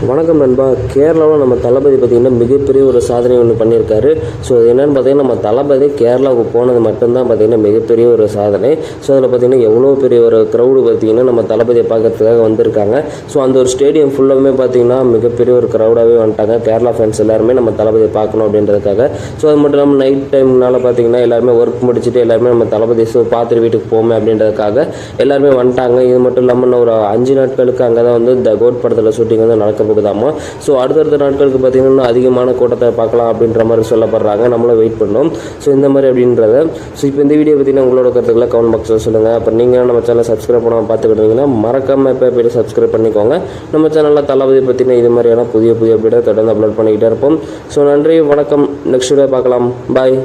வணக்கம் நண்பா. கேரளாவில் நம்ம தளபதி பார்த்திங்கன்னா மிகப்பெரிய ஒரு சாதனை ஒன்று பண்ணியிருக்காரு. ஸோ அது என்னென்னு பார்த்தீங்கன்னா, நம்ம தளபதி கேரளாவுக்கு போனது மட்டும்தான் பார்த்திங்கன்னா மிகப்பெரிய ஒரு சாதனை. ஸோ அதில் பார்த்திங்கன்னா எவ்வளோ பெரிய ஒரு க்ரௌடு பார்த்திங்கன்னா நம்ம தளபதியை பார்க்கறதுக்காக வந்திருக்காங்க. ஸோ அந்த ஒரு ஸ்டேடியம் ஃபுல்லாகவே பார்த்திங்கன்னா மிகப்பெரிய ஒரு க்ரௌடாகவே வந்துட்டாங்க. கேரளா ஃபேன்ஸ் எல்லாருமே நம்ம தளபதியை பார்க்கணும் அப்படின்றதுக்காக. ஸோ அது மட்டும் இல்லாமல் நைட் டைம்னால பார்த்திங்கன்னா எல்லாருமே ஒர்க் முடிச்சுட்டு எல்லாருமே நம்ம தளபதி ஷோ பார்த்துட்டு வீட்டுக்கு போமே அப்படின்றதுக்காக எல்லாருமே வந்துட்டாங்க. இது மட்டும் இல்லாமல் ஒரு 5 நாட்களுக்கு அங்கே தான் வந்து த கோட் படத்தில் ஷூட்டிங் வந்து நடக்க போகுதாமா. ஸோ அடுத்தடுத்த நாட்களுக்கு பார்த்திங்கன்னா அதிகமான கூட்டத்தை பார்க்கலாம் அப்படின்ற மாதிரி சொல்லப்படுறாங்க. நம்மளும் வெயிட் பண்ணோம். ஸோ இந்த மாதிரி அப்படின்றத இப்போ இந்த வீடியோ பார்த்தீங்கன்னா உங்களோட கருத்துக்களை கமெண்ட் பாக்ஸில் சொல்லுங்கள். அப்புறம் நீங்கள் நம்ம சேனலை சப்ஸ்கிரைப் பண்ணாமல் பார்த்துக்கிட்டீங்கன்னா மறக்காமல் இப்போ போய்ட்டு சப்ஸ்கிரைப் பண்ணிக்கோங்க. நம்ம சேனலில் தளபதி பற்றின இது மாதிரியான புதிய அப்டேட்டை தொடர்ந்து அப்லோட் பண்ணிக்கிட்டே இருப்போம். ஸோ நன்றி, வணக்கம். நெக்ஸ்ட் வீடியோ பார்க்கலாம். பாய்.